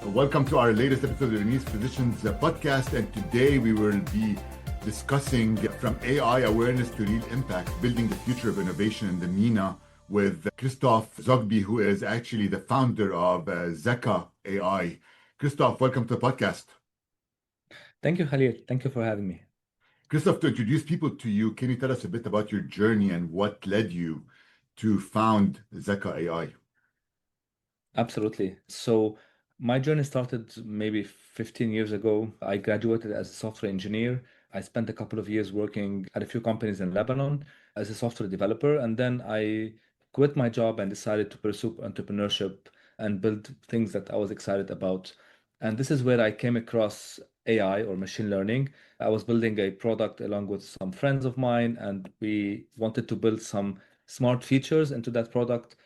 Welcome to our latest episode of the Lebanese Physicians Podcast. And today we will be discussing from AI awareness to real impact, building the future of innovation in the MENA with Christophe Zoghby, who is actually the founder of ZAKA AI. Christophe, welcome to the podcast. Thank you, Khalil. Thank you for having me. Christophe, to introduce people to you, can you tell us a bit about your journey and what led you to found ZAKA AI? Absolutely. So my journey started maybe 15 years ago. I graduated as a software engineer. I spent a couple of years working at a few companies in Lebanon as a software developer. And then I quit my job and decided to pursue entrepreneurship and build things that I was excited about. And this is where I came across AI or machine learning. I was building a product along with some friends of mine, and we wanted to build some smart features into that product.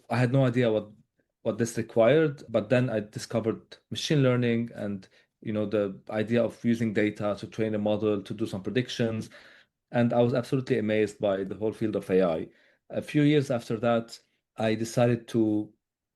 I had no idea what this required, but then I discovered machine learning and the idea of using data to train a model to do some predictions. And I was absolutely amazed by the whole field of AI. A few years after that, I decided to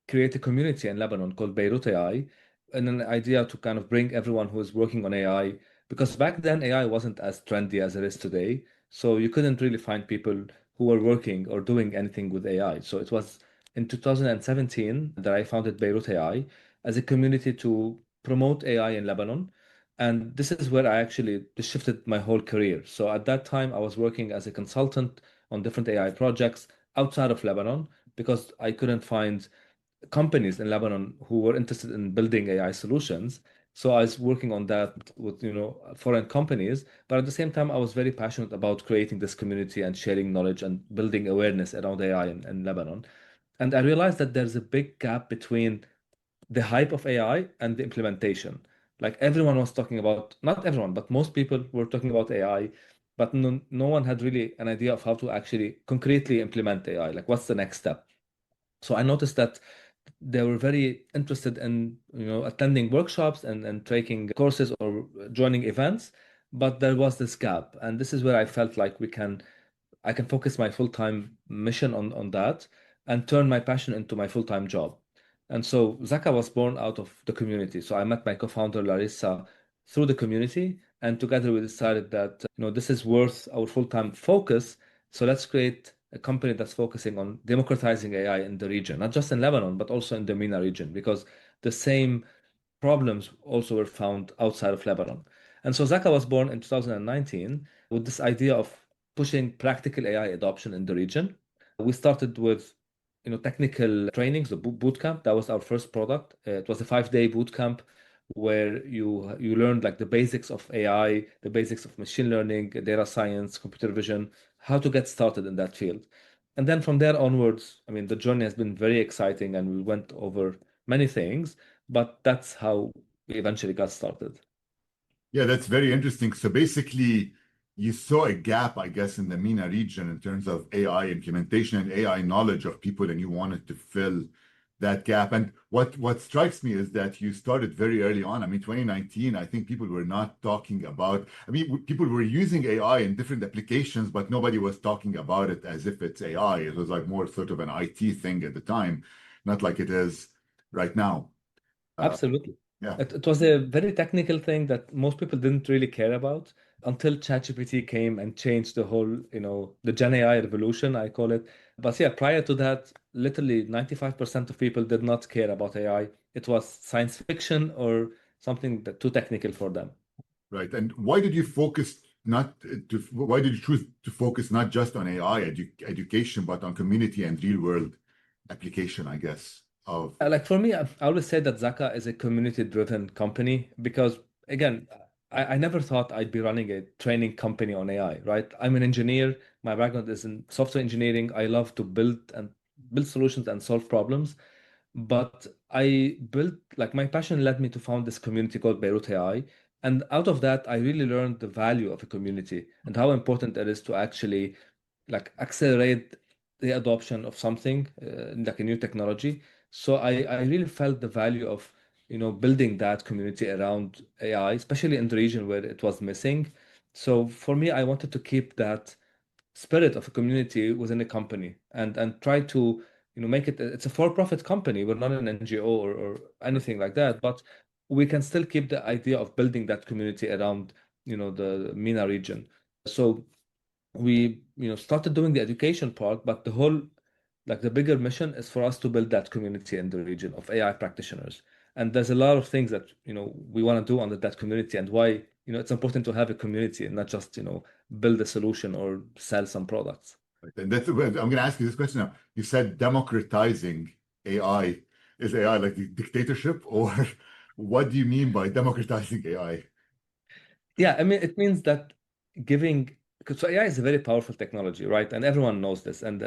create a community in Lebanon called Beirut AI, and an idea to kind of bring everyone who is working on AI, because back then AI wasn't as trendy as it is today. So you couldn't really find people who were working or doing anything with AI. So it was in 2017 that I founded Beirut AI as a community to promote AI in Lebanon. And this is where I actually shifted my whole career. So at that time, I was working as a consultant on different AI projects outside of Lebanon because I couldn't find companies in Lebanon who were interested in building AI solutions. So I was working on that with foreign companies, but at the same time, I was very passionate about creating this community and sharing knowledge and building awareness around AI in Lebanon. And I realized that there's a big gap between the hype of AI and the implementation. Like everyone was talking about, not everyone, but most people were talking about AI, but no one had really an idea of how to actually concretely implement AI. Like what's the next step? So I noticed that they were very interested in attending workshops and taking courses or joining events, but there was this gap. And this is where I felt like I can focus my full-time mission on that and turn my passion into my full-time job. And so Zaka was born out of the community. So I met my co-founder Larissa through the community, and together we decided that this is worth our full-time focus. So let's create a company that's focusing on democratizing AI in the region, not just in Lebanon, but also in the MENA region, because the same problems also were found outside of Lebanon. And so Zaka was born in 2019 with this idea of pushing practical AI adoption in the region. We started with technical trainings, the boot camp. That was our first product. It was a 5-day boot camp where you learned like the basics of AI, the basics of machine learning, data science, computer vision, how to get started in that field. And then from there onwards, I mean, the journey has been very exciting and we went over many things, but that's how we eventually got started. Yeah, that's very interesting. So basically, you saw a gap, I guess, in the MENA region in terms of AI implementation and AI knowledge of people, and you wanted to fill that gap. And what strikes me is that you started very early on. I mean, 2019, I think people were not talking about, I mean, people were using AI in different applications, but nobody was talking about it as if it's AI. It was like more sort of an IT thing at the time, not like it is right now. Uh, Absolutely. yeah. It was a very technical thing that most people didn't really care about until ChatGPT came and changed the whole, the Gen AI revolution, I call it. But yeah, prior to that, literally 95% of people did not care about AI. It was science fiction or something too technical for them. Right. And why did you focus not to, why did you choose to focus not just on AI education, but on community and real world application, I guess, of, Like for me, I always say that Zaka is a community-driven company because, again, I never thought I'd be running a training company on AI, right? I'm an engineer. My background is in software engineering. I love to build solutions and solve problems. But I built, like, my passion led me to found this community called Beirut AI. And out of that, I really learned the value of a community and how important it is to actually like accelerate the adoption of something like a new technology. So I really felt the value of building that community around AI, especially in the region where it was missing. So for me, I wanted to keep that spirit of a community within a company and try to make it, it's a for-profit company. We're not an NGO or anything like that, but we can still keep the idea of building that community around, the MENA region. So we, started doing the education part, but like the bigger mission is for us to build that community in the region of AI practitioners. And there's a lot of things that, we want to do under that community, and why, it's important to have a community and not just, build a solution or sell some products. Right. And that's, I'm going to ask you this question now. You said democratizing AI. Is AI like the dictatorship, or what do you mean by democratizing AI? Yeah, I mean, it means that giving, because AI is a very powerful technology, right? And everyone knows this, and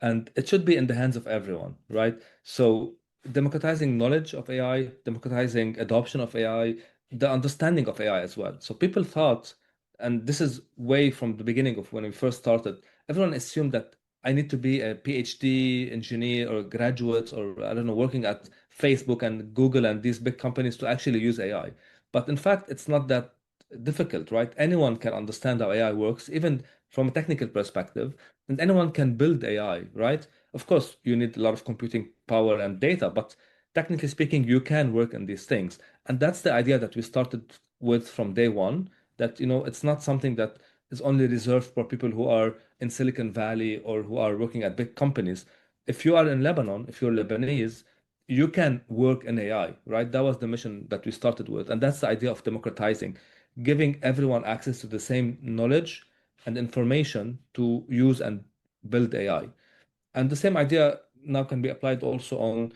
and it should be in the hands of everyone, right? So democratizing knowledge of AI, democratizing adoption of AI, the understanding of AI as well. So people thought, and this is way from the beginning of when we first started, everyone assumed that I need to be a PhD engineer or graduate, or I don't know, working at Facebook and Google and these big companies to actually use AI. But in fact, it's not that difficult, right? Anyone can understand how AI works, even from a technical perspective, and anyone can build AI, right? Of course, you need a lot of computing power and data, but technically speaking, you can work in these things. And that's the idea that we started with from day one, that, it's not something that is only reserved for people who are in Silicon Valley or who are working at big companies. If you are in Lebanon, if you're Lebanese, you can work in AI, right? That was the mission that we started with. And that's the idea of democratizing, giving everyone access to the same knowledge and information to use and build AI. And the same idea now can be applied also on,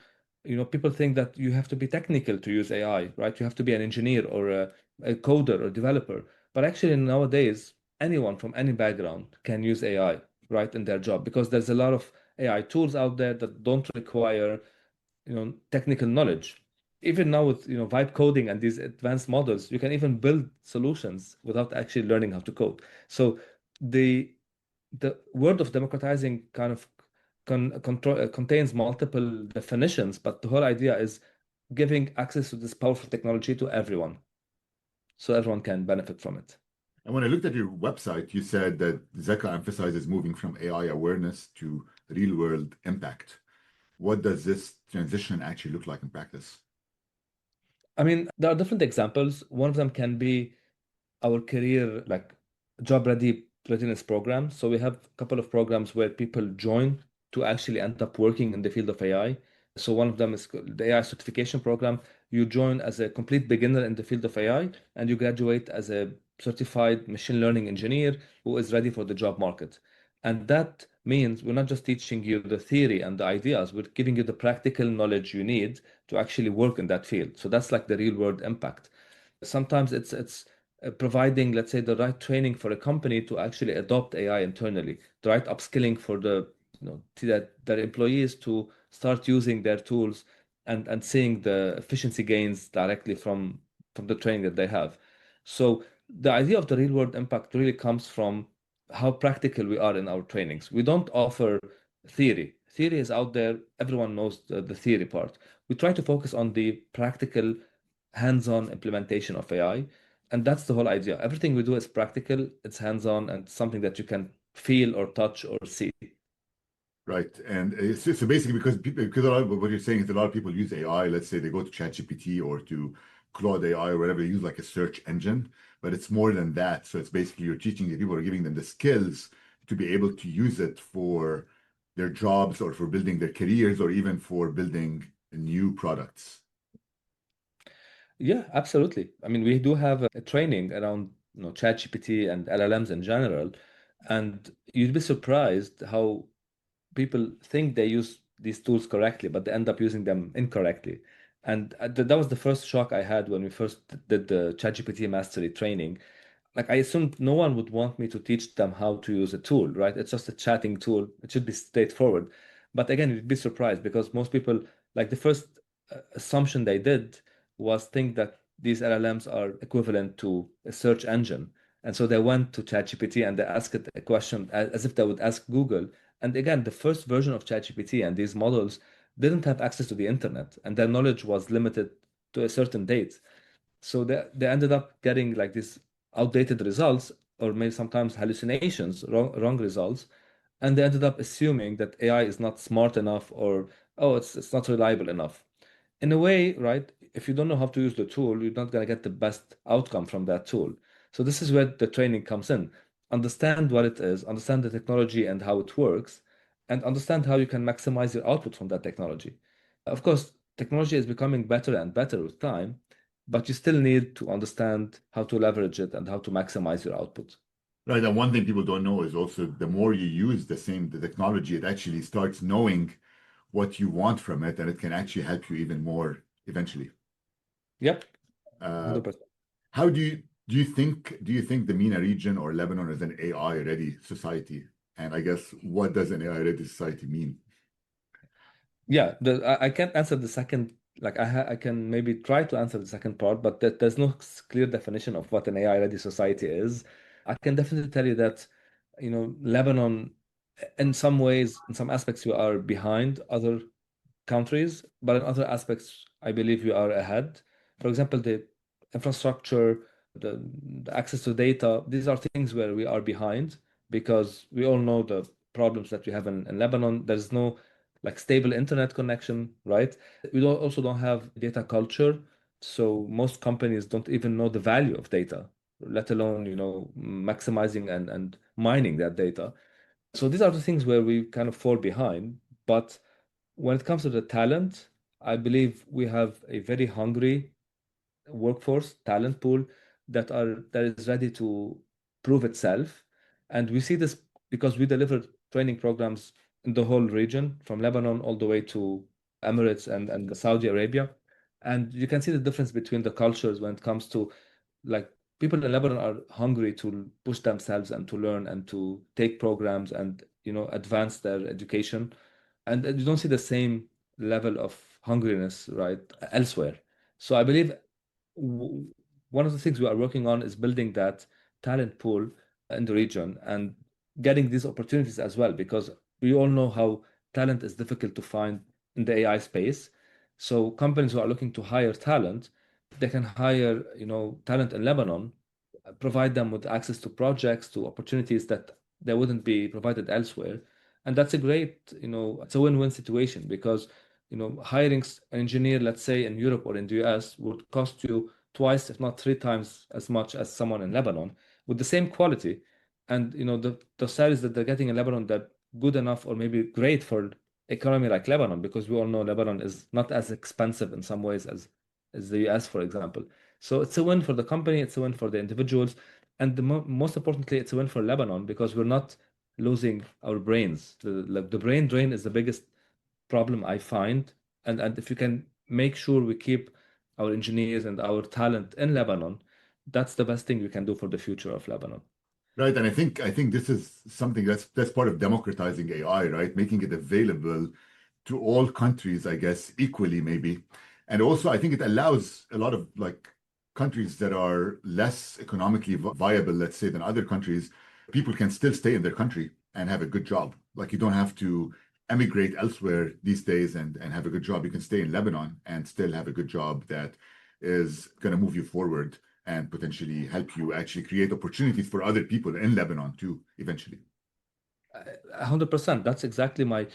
people think that you have to be technical to use AI, right? You have to be an engineer or a coder or developer. But actually, nowadays, anyone from any background can use AI, right, in their job, because there's a lot of AI tools out there that don't require, technical knowledge. Even now with, vibe coding and these advanced models, you can even build solutions without actually learning how to code. So the the word of democratizing kind of contains multiple definitions, but the whole idea is giving access to this powerful technology to everyone, so everyone can benefit from it. And when I looked at your website, you said that ZAKA emphasizes moving from AI awareness to real-world impact. What does this transition actually look like in practice? I mean, there are different examples. One of them can be our career, like job ready readiness program. So we have a couple of programs where people join to actually end up working in the field of AI. So one of them is the AI certification program. You join as a complete beginner in the field of AI, and you graduate as a certified machine learning engineer who is ready for the job market. And that means we're not just teaching you the theory and the ideas, we're giving you the practical knowledge you need to actually work in that field. So that's like the real world impact. Sometimes it's providing, let's say, the right training for a company to actually adopt AI internally, the right upskilling for their employees to start using their tools and seeing the efficiency gains directly from the training that they have. So the idea of the real world impact really comes from how practical we are in our trainings. We don't offer theory. Theory is out there, everyone knows the theory part. We try to focus on the practical hands-on implementation of AI. And that's the whole idea. Everything we do is practical, it's hands-on, and something that you can feel or touch or see. Right. And so basically, because a lot of what you're saying is a lot of people use AI. Let's say they go to ChatGPT or to Claude AI or whatever, they use like a search engine, but it's more than that. So it's basically you're teaching the people or giving them the skills to be able to use it for their jobs or for building their careers or even for building new products. Yeah, absolutely. I mean, we do have a training around, ChatGPT and LLMs in general, and you'd be surprised how people think they use these tools correctly, but they end up using them incorrectly. And that was the first shock I had when we first did the ChatGPT mastery training. Like I assumed no one would want me to teach them how to use a tool, right? It's just a chatting tool. It should be straightforward. But again, you'd be surprised because most people, like the first assumption they did was think that these LLMs are equivalent to a search engine. And so they went to ChatGPT and they asked it a question as if they would ask Google. And again, the first version of ChatGPT and these models didn't have access to the internet, and their knowledge was limited to a certain date. So they ended up getting like these outdated results, or maybe sometimes hallucinations, wrong results. And they ended up assuming that AI is not smart enough or, oh, it's not reliable enough. In a way, right, if you don't know how to use the tool, you're not going to get the best outcome from that tool. So this is where the training comes in. Understand what it is, understand the technology and how it works, and understand how you can maximize your output from that technology. Of course, technology is becoming better and better with time, but you still need to understand how to leverage it and how to maximize your output. Right. And one thing people don't know is also the more you use the technology, it actually starts knowing what you want from it, and it can actually help you even more eventually. Yep, Uh, 100%. how do you think the MENA region or Lebanon is an AI ready society? And I guess what does an AI ready society mean? Yeah, I can't answer the second. Like I can maybe try to answer the second part, but there's no clear definition of what an AI ready society is. I can definitely tell you that, Lebanon, in some ways, in some aspects, we are behind other countries, but in other aspects, I believe we are ahead. For example, the infrastructure, the access to data, these are things where we are behind because we all know the problems that we have in Lebanon. There's no like stable internet connection, right? Also don't have data culture. So most companies don't even know the value of data, let alone, maximizing and mining that data. So these are the things where we kind of fall behind. But when it comes to the talent, I believe we have a very hungry workforce, talent pool that is ready to prove itself. And we see this because we deliver training programs in the whole region, from Lebanon all the way to Emirates and Saudi Arabia. And you can see the difference between the cultures when it comes to like people in Lebanon are hungry to push themselves and to learn and to take programs and advance their education. And you don't see the same level of hungriness, right, elsewhere. So I believe w- one of the things we are working on is building that talent pool in the region and getting these opportunities as well, because we all know how talent is difficult to find in the AI space. So companies who are looking to hire talent, they can hire, talent in Lebanon, provide them with access to projects, to opportunities that they wouldn't be provided elsewhere. And that's a great, it's a win-win situation because, hiring an engineer, let's say in Europe or in the US, would cost you twice, if not three times as much as someone in Lebanon with the same quality. And, the salaries that they're getting in Lebanon, they're good enough or maybe great for economy like Lebanon, because we all know Lebanon is not as expensive in some ways as the US, for example. So it's a win for the company, it's a win for the individuals, and most importantly, it's a win for Lebanon because we're not losing our brains. The brain drain is the biggest problem I find, and if you can make sure we keep our engineers and our talent in Lebanon, that's the best thing we can do for the future of Lebanon. Right. And I think this is something that's part of democratizing AI, right? Making it available to all countries, I guess, equally maybe. And also, I think it allows a lot of like countries that are less economically viable, let's say, than other countries, people can still stay in their country and have a good job. Like you don't have to emigrate elsewhere these days and have a good job. You can stay in Lebanon and still have a good job that is going to move you forward and potentially help you actually create opportunities for other people in Lebanon too, eventually. 100%. That's exactly my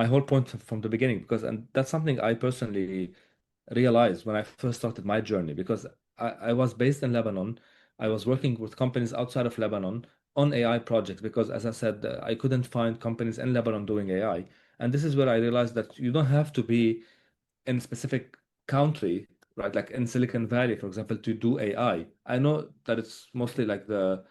whole point from the beginning, because and that's something I personally realized when I first started my journey, because I was based in Lebanon. I was working with companies outside of Lebanon on AI projects because, as I said, I couldn't find companies in Lebanon doing AI. And this is where I realized that you don't have to be in a specific country, right? Like in Silicon Valley, for example, to do AI. I know that it's mostly like the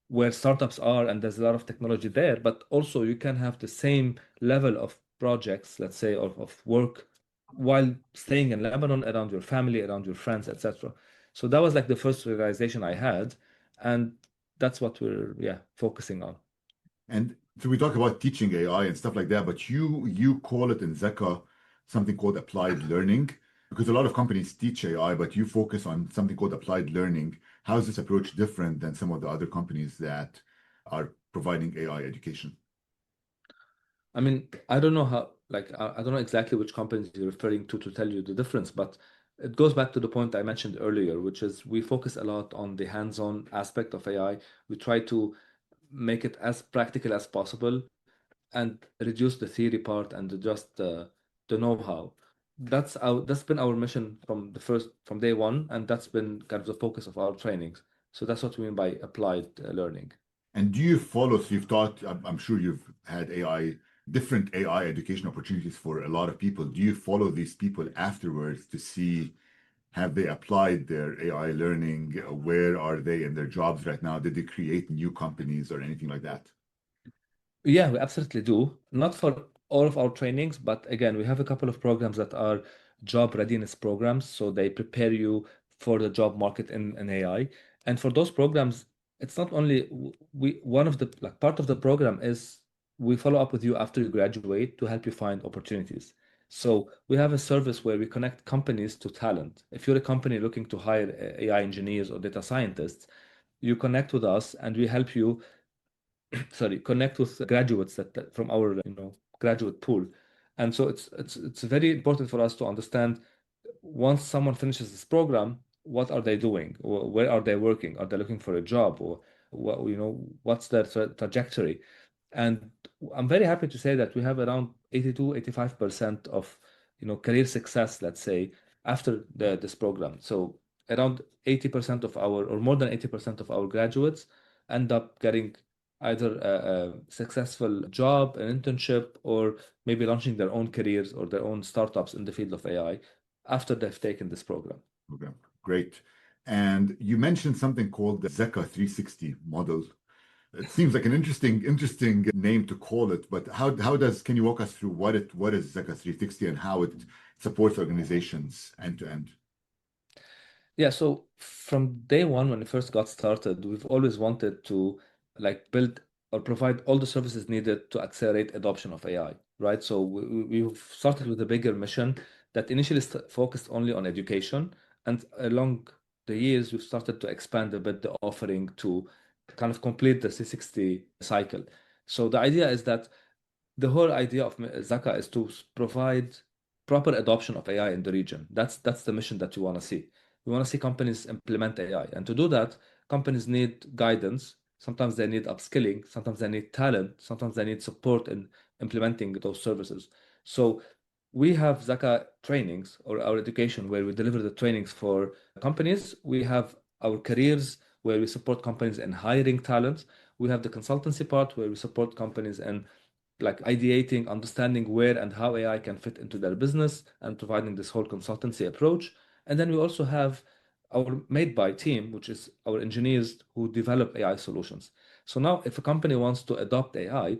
where startups are and there's a lot of technology there, but also you can have the same level of projects, let's say, of work while staying in Lebanon around your family, around your friends, etc. So that was like the first realization I had, and that's what we're focusing on. And so we talk about teaching AI and stuff like that, but you call it in ZAKA something called applied learning, because a lot of companies teach AI, but you focus on something called applied learning. How is this approach different than some of the other companies that are providing AI education? I mean, I don't know how, like, I don't know exactly which companies you're referring to tell you the difference, but it goes back to the point I mentioned earlier, which is we focus a lot on the hands-on aspect of AI. We try to make it as practical as possible and reduce the theory part and just the know-how. That's been our mission from day one, and that's been kind of the focus of our trainings. So that's what we mean by applied learning. And do you follow? So you've taught, I'm sure you've had different AI education opportunities for a lot of people. Do you follow these people afterwards to see have they applied their AI learning? Where are they in their jobs right now? Did they create new companies or anything like that? Yeah, we absolutely do. Not for all of our trainings, but again, we have a couple of programs that are job readiness programs. So they prepare you for the job market in AI. And for those programs, it's not only we one of the like part of the program is we follow up with you after you graduate to help you find opportunities. So we have a service where we connect companies to talent. If you're a company looking to hire AI engineers or data scientists, you connect with us and we help you sorry, connect with graduates from our graduate pool. And so it's very important for us to understand once someone finishes this program, what are they doing? Or where are they working? Are they looking for a job? Or what's their trajectory? And I'm very happy to say that we have around 82, 85% of career success, let's say, after this program. So around 80% of our, or more than 80% of our graduates end up getting either a successful job, an internship, or maybe launching their own careers or their own startups in the field of AI after they've taken this program. Okay, great. And you mentioned something called the ZAKA 360 model. It seems like an interesting name to call it, but can you walk us through what is ZAKA 360 and how it supports organizations end to end? Yeah, so from day one, when we first got started, we've always wanted to build or provide all the services needed to accelerate adoption of AI, right? So we've started with a bigger mission that initially focused only on education, and along the years, we've started to expand a bit the offering to kind of complete the 360 cycle. So the idea is that the whole idea of ZAKA is to provide proper adoption of AI in the region. That's the mission that we want to see. We want to see companies implement AI, and to do that, companies need guidance. Sometimes they need upskilling. Sometimes they need talent. Sometimes they need support in implementing those services. So we have ZAKA trainings or our education where we deliver the trainings for companies. We have our careers where we support companies in hiring talent. We have the consultancy part where we support companies in ideating, understanding where and how AI can fit into their business and providing this whole consultancy approach. And then we also have our made by team, which is our engineers who develop AI solutions. So now if a company wants to adopt AI,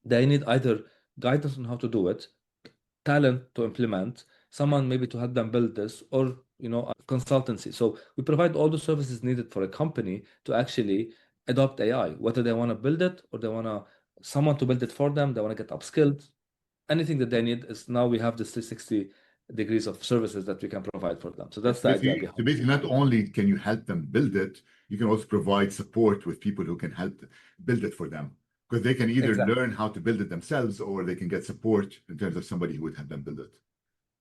they need either guidance on how to do it, talent to implement, someone maybe to help them build this, or a consultancy. So we provide all the services needed for a company to actually adopt AI, whether they want to build it or they want someone to build it for them, they want to get upskilled. Anything that they need is now we have this 360 degrees of services that we can provide for them. So that's the idea behind So it. basically, not only can you help them build it, you can also provide support with people who can help build it for them. Because they can either Exactly. learn how to build it themselves or they can get support in terms of somebody who would help them build it.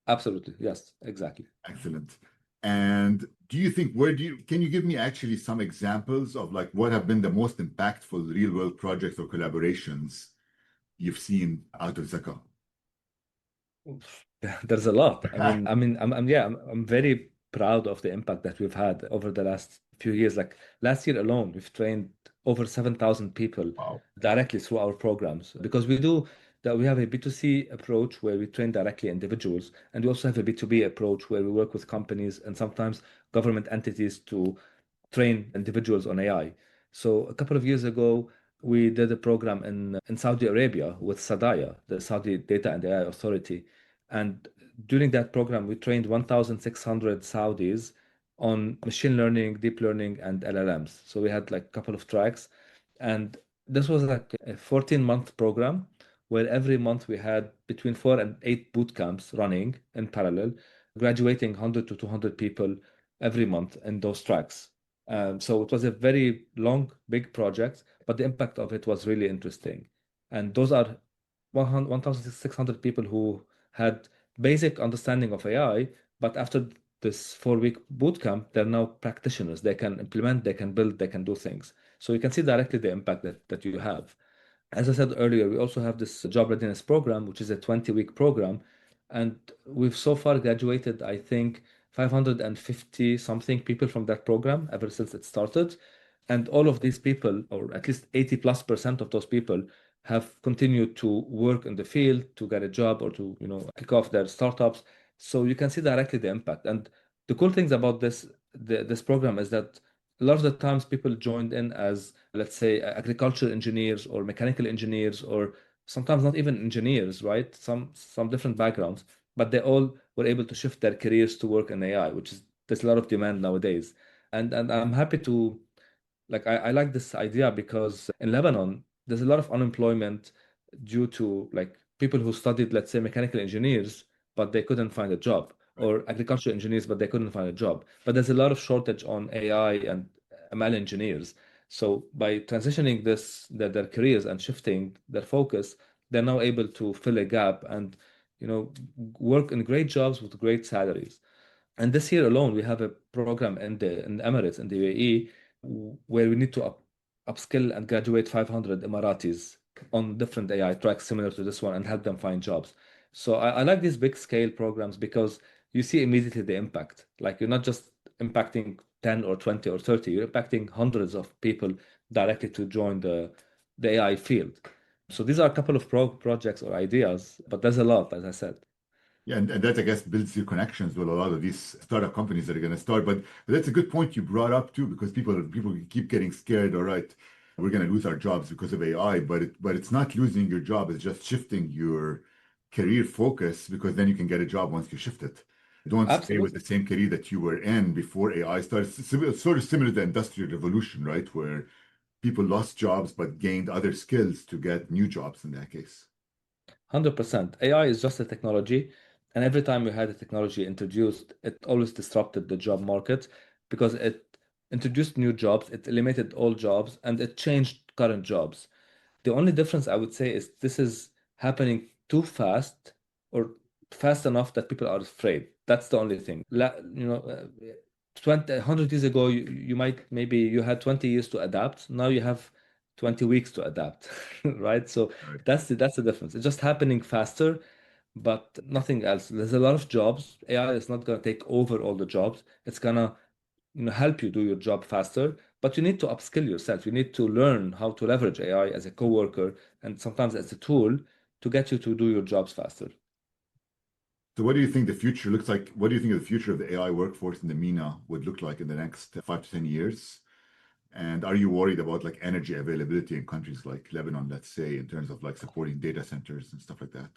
Absolutely. Yes, exactly. Excellent. And can you give me actually some examples of like what have been the most impactful real world projects or collaborations you've seen out of ZAKA? There's a lot. I'm very proud of the impact that we've had over the last few years. Like last year alone, we've trained over 7,000 people Wow. directly through our programs because we have a B2C approach where we train directly individuals, and we also have a B2B approach where we work with companies and sometimes government entities to train individuals on AI. So a couple of years ago, we did a program in Saudi Arabia with SADAYA, the Saudi Data and AI Authority. And during that program, we trained 1,600 Saudis on machine learning, deep learning, and LLMs. So we had like a couple of tracks. And this was like a 14-month program where every month we had between 4 and 8 boot camps running in parallel, graduating 100 to 200 people every month in those tracks. So it was a very long, big project, but the impact of it was really interesting. And those are 1,600 people who had basic understanding of AI, but after this 4-week bootcamp, they're now practitioners. They can implement, they can build, they can do things. So you can see directly the impact that you have. As I said earlier, we also have this job readiness program, which is a 20-week program. And we've so far graduated, I think, 550 something people from that program ever since it started. And all of these people, or at least 80+% of those people, have continued to work in the field to get a job or to, kick off their startups. So you can see directly the impact. And the cool things about this program is that a lot of the times people joined in as, let's say, agricultural engineers or mechanical engineers, or sometimes not even engineers, right? Some different backgrounds, but they all were able to shift their careers to work in AI, which is there's a lot of demand nowadays. And I'm happy to, like, I like this idea because in Lebanon there's a lot of unemployment due to, like, people who studied, let's say, mechanical engineers but they couldn't find a job, Right. or agricultural engineers but they couldn't find a job. But there's a lot of shortage on AI and ML engineers. So by transitioning their careers and shifting their focus, they're now able to fill a gap and, work in great jobs with great salaries. And this year alone, we have a program in the Emirates, in the UAE, where we need to upskill and graduate 500 Emiratis on different AI tracks similar to this one and help them find jobs. So I like these big scale programs because you see immediately the impact. Like, you're not just impacting 10 or 20 or 30, you're impacting hundreds of people directly to join the AI field. So these are a couple of projects or ideas, but there's a lot, as I said. Yeah, and that I guess builds your connections with a lot of these startup companies that are going to start. But that's a good point you brought up too, because people keep getting scared. All right, we're going to lose our jobs because of AI, but it's not losing your job. It's just shifting your career focus, because then you can get a job once you shift it. Don't stay with the Absolutely. same career that you were in before AI started. Sort of similar to the industrial revolution, right? Where people lost jobs but gained other skills to get new jobs in that case. 100%. AI is just a technology. And every time we had a technology introduced, it always disrupted the job market because it introduced new jobs, it eliminated old jobs, and it changed current jobs. The only difference I would say is this is happening too fast, or fast enough that people are afraid. That's the only thing. 100 years ago, you might, maybe you had 20 years to adapt. Now you have 20 weeks to adapt, right? So Right. that's the difference. It's just happening faster, but nothing else. There's a lot of jobs. AI is not going to take over all the jobs. It's gonna, help you do your job faster, but you need to upskill yourself. You need to learn how to leverage AI as a coworker and sometimes as a tool to get you to do your jobs faster. So what do you think the future looks like? What do you think of the future of the AI workforce in the MENA would look like in the next 5 to 10 years? And are you worried about like energy availability in countries like Lebanon, let's say, in terms of like supporting data centers and stuff like that?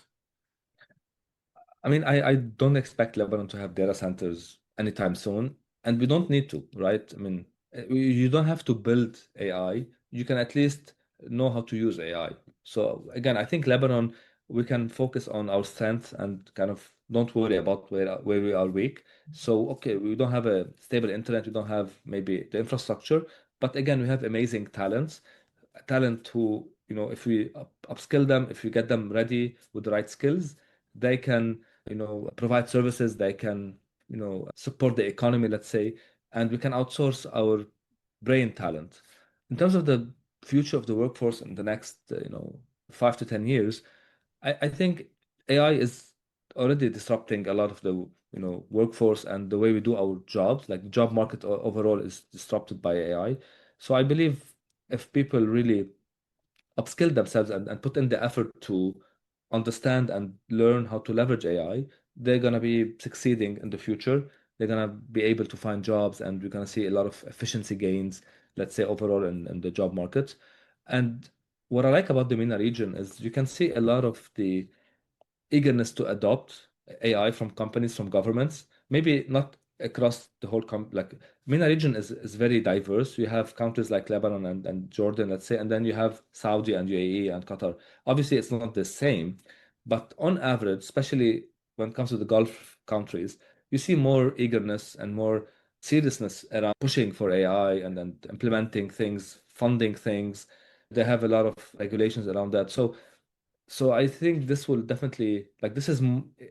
I mean, I don't expect Lebanon to have data centers anytime soon, and we don't need to, right? I mean, you don't have to build AI. You can at least know how to use AI. So again, I think Lebanon, we can focus on our strength and kind of don't worry about where we are weak. So okay, we don't have a stable internet, we don't have maybe the infrastructure, but again, we have amazing talent who, if we upskill them, if we get them ready with the right skills, they can, provide services, they can, support the economy, let's say, and we can outsource our brain talent. In terms of the future of the workforce in the next, 5 to 10 years, I think AI is already disrupting a lot of the, workforce and the way we do our jobs. Like, the job market overall is disrupted by AI. So I believe if people really upskill themselves and put in the effort to understand and learn how to leverage AI, they're going to be succeeding in the future. They're going to be able to find jobs, and we're going to see a lot of efficiency gains, let's say, overall in the job market. And what I like about the MENA region is you can see a lot of the eagerness to adopt AI from companies, from governments, maybe not across the whole like, MENA region is very diverse. You have countries like Lebanon and Jordan, let's say, and then you have Saudi and UAE and Qatar. Obviously, it's not the same, but on average, especially when it comes to the Gulf countries, you see more eagerness and more seriousness around pushing for AI and implementing things, funding things. They have a lot of regulations around that. So I think this will definitely, like, this is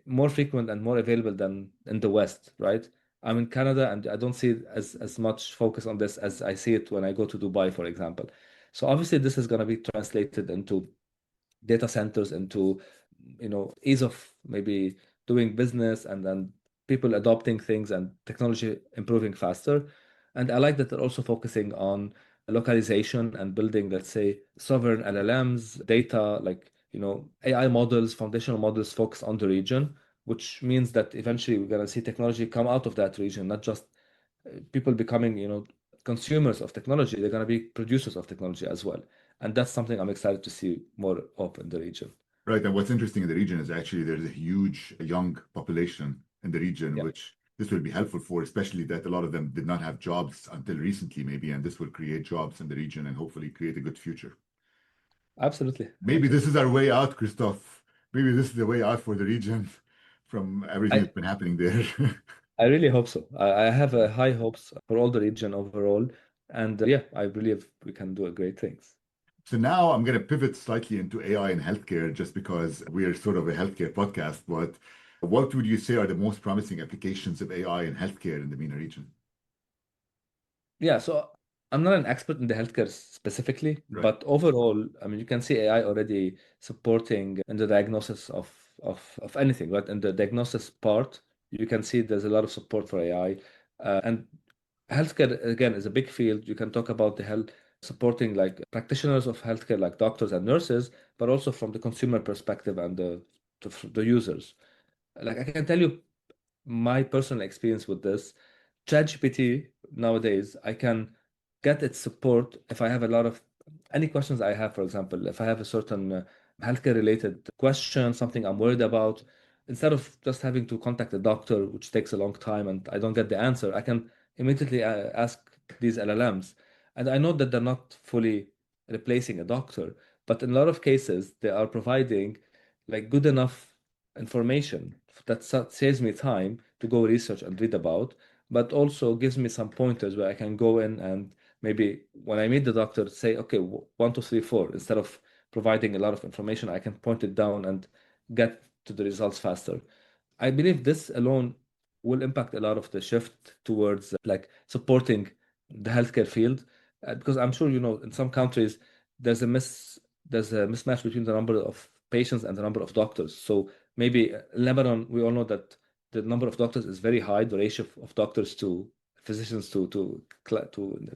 more frequent and more available than in the West, right? I'm in Canada and I don't see as much focus on this as I see it when I go to Dubai, for example. So obviously this is going to be translated into data centers, into ease of maybe doing business, and then people adopting things and technology improving faster. And I like that they're also focusing on localization and building, let's say, sovereign LLMs, data, like, AI models, foundational models focused on the region, which means that eventually we're going to see technology come out of that region, not just people becoming, consumers of technology. They're going to be producers of technology as well. And that's something I'm excited to see more of in the region. Right. And what's interesting in the region is actually there's a huge young population in the region, Yeah, which this will be helpful for, especially that a lot of them did not have jobs until recently, maybe, and this will create jobs in the region and hopefully create a good future. absolutely. Maybe this is our way out, Christophe. Maybe this is the way out for the region from everything I that's been happening there. I really hope so. I have high hopes for all the region overall, and yeah, I believe we can do great things. So now I'm going to pivot slightly into AI and healthcare just because we are sort of a healthcare podcast. But what would you say are the most promising applications of AI in healthcare in the MENA region? Yeah, so I'm not an expert in the healthcare specifically, Right. but overall, I mean, you can see AI already supporting in the diagnosis of anything, right? In the diagnosis part, you can see there's a lot of support for AI. And healthcare, again, is a big field. You can talk about the health supporting like practitioners of healthcare, like doctors and nurses, but also from the consumer perspective and the users. Like I can tell you my personal experience with this, ChatGPT nowadays, I can get its support if I have a lot of any questions I have, for example, if I have a certain healthcare related question, something I'm worried about, instead of just having to contact a doctor, which takes a long time and I don't get the answer, I can immediately ask these LLMs. And I know that they're not fully replacing a doctor, but in a lot of cases, they are providing like good enough information that saves me time to go research and read about, but also gives me some pointers where I can go in and maybe when I meet the doctor, say, okay, one, two, three, four, instead of providing a lot of information, I can point it down and get to the results faster. I believe this alone will impact a lot of the shift towards like supporting the healthcare field, because I'm sure in some countries there's a mismatch between the number of patients and the number of doctors. So maybe in Lebanon, we all know that the number of doctors is very high, the ratio of doctors to physicians to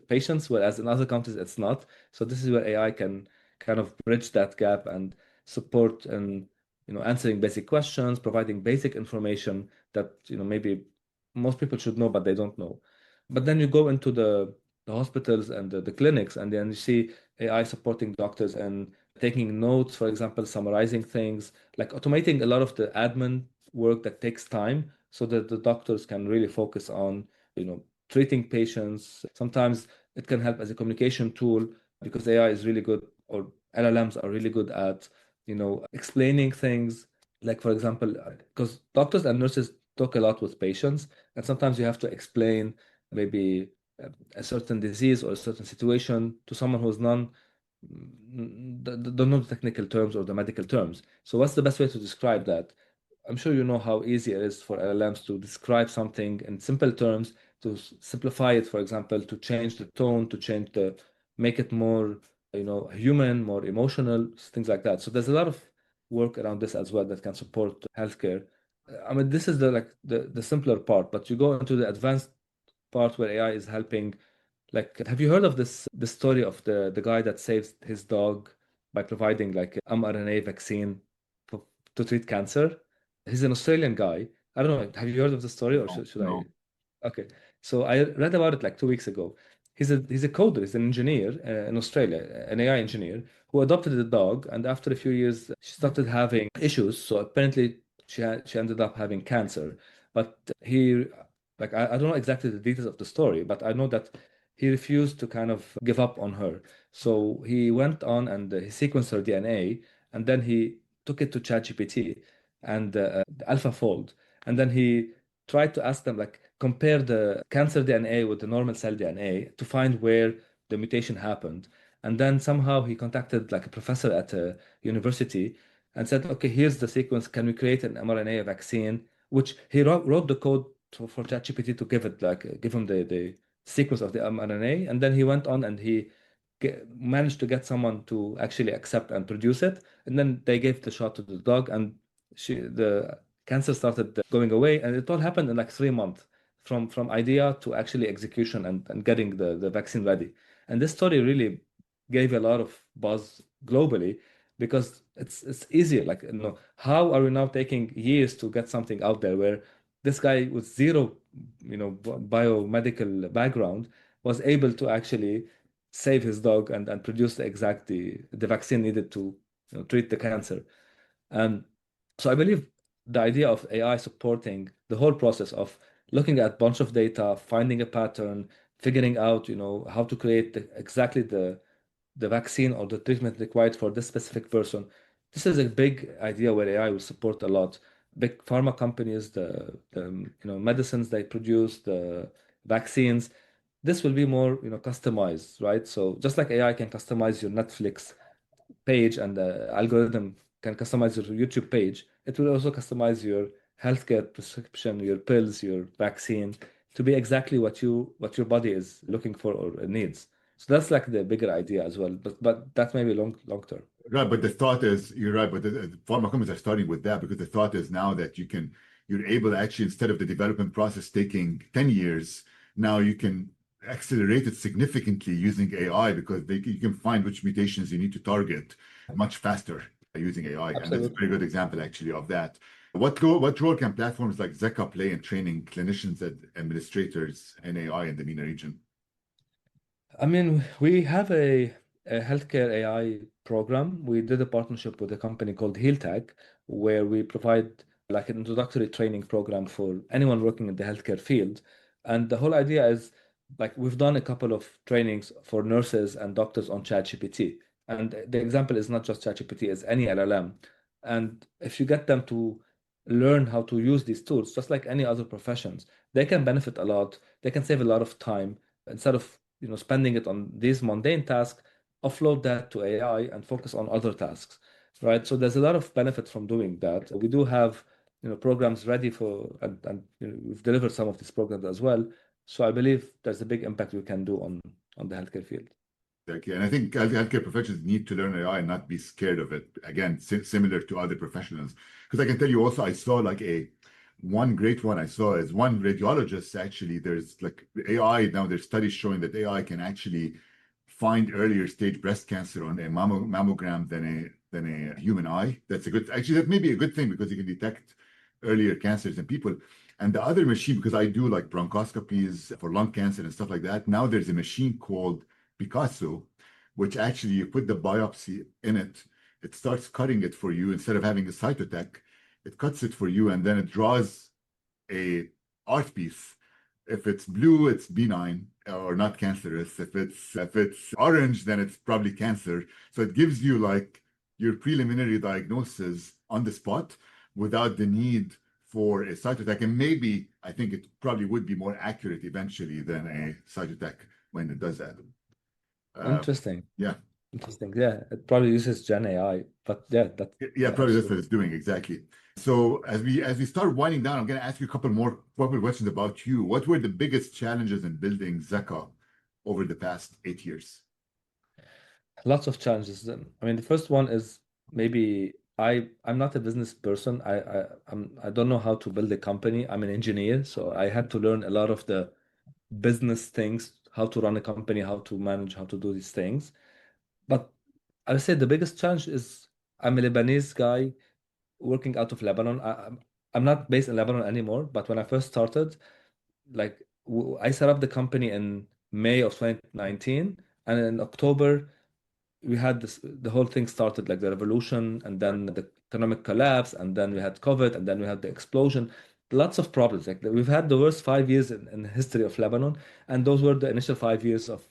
patients, whereas in other countries it's not. So this is where AI can kind of bridge that gap and support and answering basic questions, providing basic information that maybe most people should know but they don't know. But then you go into the hospitals and the clinics, and then you see AI supporting doctors and taking notes, for example, summarizing things, like automating a lot of the admin work that takes time so that the doctors can really focus on, treating patients. Sometimes it can help as a communication tool because AI is really good, or LLMs are really good at, explaining things. Like, for example, because doctors and nurses talk a lot with patients, and sometimes you have to explain maybe a certain disease or a certain situation to someone who's don't know the technical terms or the medical terms. So what's the best way to describe that? I'm sure you know how easy it is for LLMs to describe something in simple terms, to simplify it, for example, to change the tone, to make it more, human, more emotional, things like that. So there's a lot of work around this as well that can support healthcare. I mean, this is the simpler part, but you go into the advanced part where AI is helping. Like, have you heard of the story of the guy that saves his dog by providing like mRNA vaccine for, to treat cancer? He's an Australian guy. I don't know. Have you heard of the story, or No, should I? no. Okay. So I read about it like 2 weeks ago. He's a coder. He's an engineer in Australia, an AI engineer who adopted a dog, and after a few years, she started having issues. So apparently, she ended up having cancer. But he, like, I don't know exactly the details of the story, but I know that he refused to kind of give up on her. So he went on and he sequenced her DNA, and then he took it to ChatGPT and the AlphaFold, and then he tried to ask them like compare the cancer DNA with the normal cell DNA to find where the mutation happened. And then somehow he contacted like a professor at a university and said, okay, here's the sequence. Can we create an mRNA vaccine? Which he wrote the code for ChatGPT to give him the sequence of the mRNA, and then he went on and he managed to get someone to actually accept and produce it, and then they gave the shot to the dog, and the cancer started going away, and it all happened in like 3 months from idea to actually execution and getting the vaccine ready. And this story really gave a lot of buzz globally because it's easier. Like, how are we now taking years to get something out there where this guy with zero, biomedical background was able to actually save his dog and produce the vaccine needed to treat the cancer. And so I believe the idea of AI supporting the whole process of looking at bunch of data, finding a pattern, figuring out, how to create exactly the vaccine or the treatment required for this specific person. This is a big idea where AI will support a lot. Big pharma companies, the medicines they produce, the vaccines, this will be more, customized, right? So just like AI can customize your Netflix page and the algorithm can customize your YouTube page, it will also customize your healthcare prescription, your pills, your vaccine to be exactly what your body is looking for or needs. So that's like the bigger idea as well. But that may be long term. Right, but the thought is, you're right, but the pharma companies are starting with that because the thought is now that you're able to actually, instead of the development process taking 10 years, now you can accelerate it significantly using AI because you can find which mutations you need to target much faster using AI. And that's a Absolutely. very good example actually of that. What role can platforms like ZAKA play in training clinicians and administrators in AI in the MENA region? I mean, we have a healthcare AI program. We did a partnership with a company called HealTech, where we provide like an introductory training program for anyone working in the healthcare field. And the whole idea is like we've done a couple of trainings for nurses and doctors on ChatGPT. And the example is not just ChatGPT, it's any LLM. And if you get them to learn how to use these tools, just like any other professions, they can benefit a lot. They can save a lot of time instead of spending it on these mundane tasks, offload that to AI and focus on other tasks, right? So there's a lot of benefit from doing that. We do have programs ready for, and we've delivered some of these programs as well. So I believe there's a big impact we can do on the healthcare field. Exactly. And I think healthcare professionals need to learn AI and not be scared of it. Again, similar to other professionals. Because I can tell you also, I saw like one great one I saw is one radiologist actually, there's like AI, now there's studies showing that AI can actually find earlier stage breast cancer on a mammogram than a human eye. Actually, that may be a good thing because you can detect earlier cancers in people. And the other machine, because I do like bronchoscopies for lung cancer and stuff like that, now there's a machine called Picasso, which actually you put the biopsy in it, it starts cutting it for you instead of having a cytotech. It cuts it for you, and then it draws a art piece. If it's blue, it's benign or not cancerous. If it's orange, then it's probably cancer. So it gives you like your preliminary diagnosis on the spot without the need for a cytotech. And maybe I think it probably would be more accurate eventually than a cytotech when it does that. Interesting. Yeah. Interesting. Yeah, it probably uses Gen AI, but yeah, Yeah, probably that's what absolutely. it's doing exactly. So as we start winding down, I'm going to ask you a couple questions about you. What were the biggest challenges in building ZAKA over the past 8 years? Lots of challenges. I mean, the first one is maybe I'm not a business person. I don't know how to build a company. I'm an engineer, so I had to learn a lot of the business things, how to run a company, how to manage, how to do these things. But I would say the biggest challenge is I'm a Lebanese guy working out of Lebanon. I'm not based in Lebanon anymore, but when I first started, like I set up the company in May of 2019, and in October we had the whole thing started like the revolution and then the economic collapse and then we had COVID and then we had the explosion. Lots of problems. Like we've had the worst 5 years in the history of Lebanon, and those were the initial 5 years of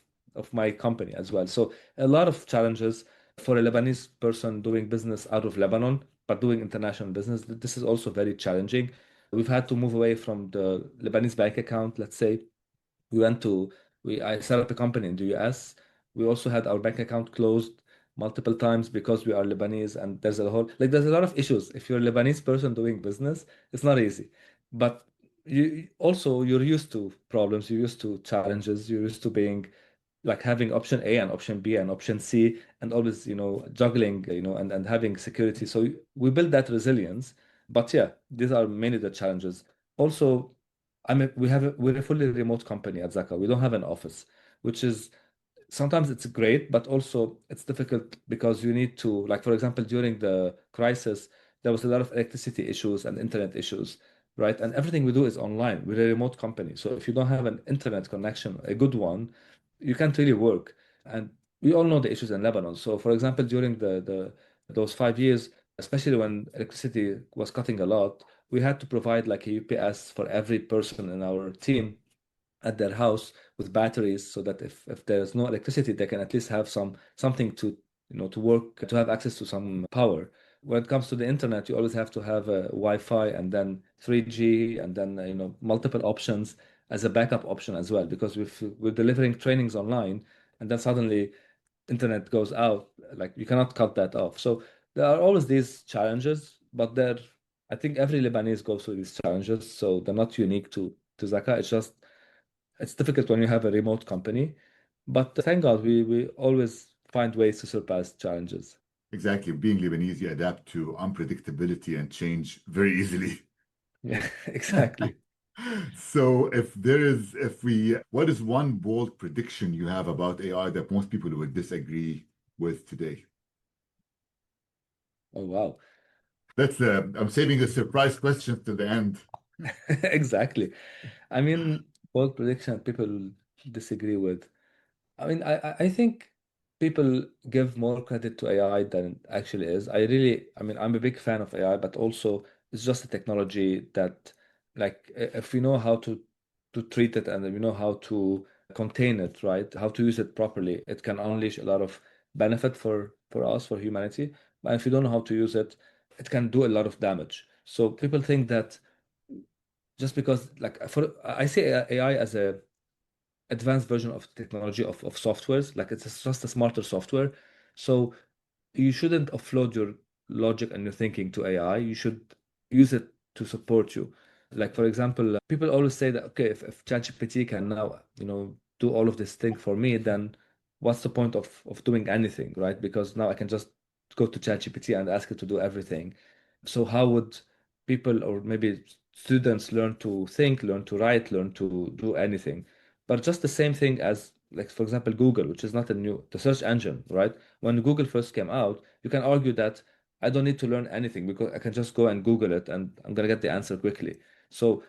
my company as well. So a lot of challenges for a Lebanese person doing business out of Lebanon, but doing international business. This is also very challenging. We've had to move away from the Lebanese bank account, let's say. We went to I set up a company in the US. We also had our bank account closed multiple times because we are Lebanese, and there's a lot of issues. If you're a Lebanese person doing business, it's not easy. But you're used to problems, you're used to challenges, you're used to being like having option A and option B and option C and always, juggling, and having security. So we build that resilience. But yeah, these are mainly the challenges. Also, we're a fully remote company at Zaka. We don't have an office, which is sometimes it's great, but also it's difficult because you need to, like, for example, during the crisis, there was a lot of electricity issues and internet issues, right? And everything we do is online. We're a remote company. So if you don't have an internet connection, a good one, you can't really work. And we all know the issues in Lebanon. So, for example, during those 5 years, especially when electricity was cutting a lot, we had to provide like a UPS for every person in our team at their house with batteries so that if there's no electricity, they can at least have something to to work, to have access to some power. When it comes to the internet, you always have to have a Wi-Fi and then 3G and then multiple options as a backup option as well, because we're delivering trainings online and then suddenly internet goes out, like you cannot cut that off. So there are always these challenges, but I think every Lebanese goes through these challenges, so they're not unique to Zaka. It's difficult when you have a remote company, but thank God we always find ways to surpass challenges. Exactly. Being Lebanese, you adapt to unpredictability and change very easily. Yeah, exactly. So what is one bold prediction you have about AI that most people would disagree with today? Oh, wow. I'm saving the surprise questions to the end. Exactly. I mean, bold prediction people disagree with. I mean, I think people give more credit to AI than it actually is. I mean, I'm a big fan of AI, but also it's just a technology that, like, if we know how to treat it and we know how to contain it, right? How to use it properly, it can unleash a lot of benefit for us, for humanity. But if you don't know how to use it, it can do a lot of damage. So people think that just because, like, I see AI as a advanced version of technology of softwares. Like it's just a smarter software. So you shouldn't offload your logic and your thinking to AI. You should use it to support you. Like for example, people always say that okay, if ChatGPT can now do all of this thing for me, then what's the point of doing anything, right? Because now I can just go to ChatGPT and ask it to do everything. So how would people or maybe students learn to think, learn to write, learn to do anything? But just the same thing as, like, for example, Google, which is not the search engine, right? When Google first came out, you can argue that I don't need to learn anything because I can just go and Google it and I'm gonna get the answer quickly. So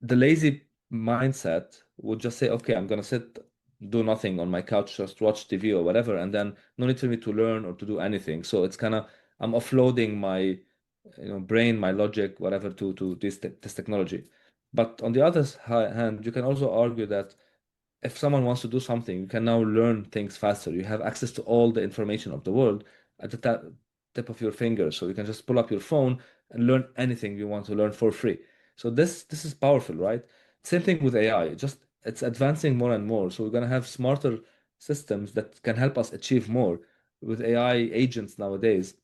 the lazy mindset would just say, okay, I'm gonna sit, do nothing on my couch, just watch TV or whatever, and then no need for me to learn or to do anything. So it's kind of I'm offloading my brain, my logic, whatever to this technology. But on the other hand, you can also argue that if someone wants to do something, you can now learn things faster. You have access to all the information of the world at the tip of your finger. So you can just pull up your phone and learn anything you want to learn for free. So this is powerful, right? Same thing with AI. Just it's advancing more and more. So we're gonna have smarter systems that can help us achieve more with AI agents nowadays.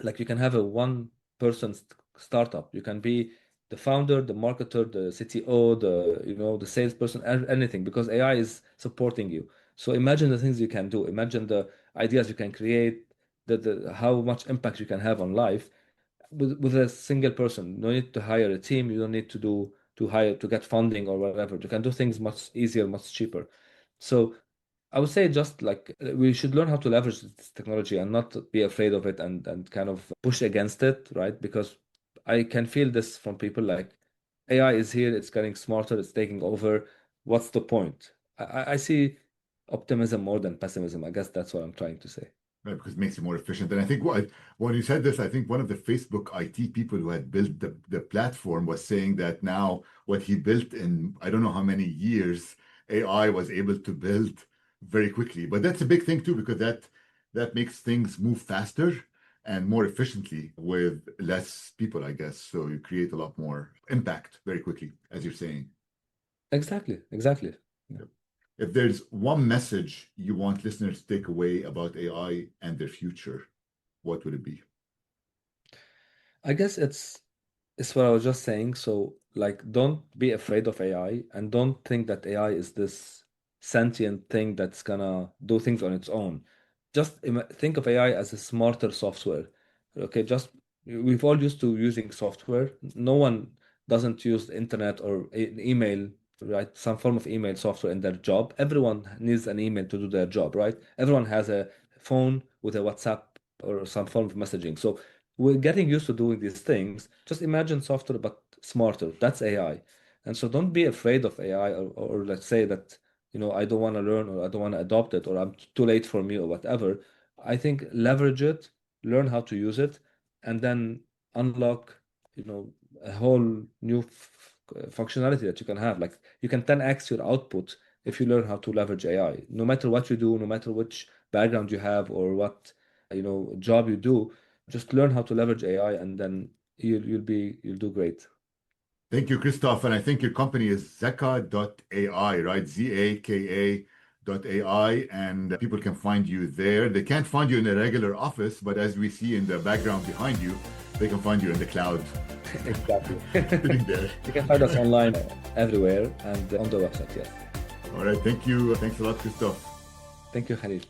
Like you can have a one person startup. You can be the founder, the marketer, the CTO, the salesperson, anything, because AI is supporting you. So imagine the things you can do. Imagine the ideas you can create, the how much impact you can have on life with a single person. No need to hire a team. You don't need to hire to get funding or whatever. You can do things much easier, much cheaper. So I would say just like we should learn how to leverage this technology and not be afraid of it and kind of push against it, right? Because I can feel this from people like AI is here, it's getting smarter, it's taking over. What's the point? I see optimism more than pessimism. I guess that's what I'm trying to say. Right, because it makes you more efficient. And I think when you said this, I think one of the Facebook IT people who had built the platform was saying that now what he built in I don't know how many years, AI was able to build very quickly. But that's a big thing too, because that makes things move faster and more efficiently with less people, I guess. So you create a lot more impact very quickly, as you're saying. Exactly, exactly. Yeah. If there's one message you want listeners to take away about AI and their future, what would it be? I guess it's what I was just saying. So Like, don't be afraid of AI and don't think that AI is this sentient thing that's gonna do things on its own. Just think of AI as a smarter software. Okay, just we've all used to using software. No one doesn't use the internet or email, right? Some form of email software in their job. Everyone needs an email to do their job, right? Everyone has a phone with a WhatsApp or some form of messaging. So we're getting used to doing these things. Just imagine software but smarter. That's AI. And so don't be afraid of AI, or let's say that, I don't want to learn or I don't want to adopt it or I'm too late for me or whatever. I think leverage it, learn how to use it, and then unlock, a whole new functionality that you can have. Like you can 10x your output if you learn how to leverage AI. No matter what you do, no matter which background you have or what, job you do, just learn how to leverage AI and then you'll do great. Thank you, Christoph. And I think your company is ZAKA AI, right? ZAKA AI. And people can find you there. They can't find you in a regular office, but as we see in the background behind you, they can find you in the cloud. Exactly. Sitting there. You can find us online everywhere and on the website, yes. All right. Thank you. Thanks a lot, Christoph. Thank you, Khalil.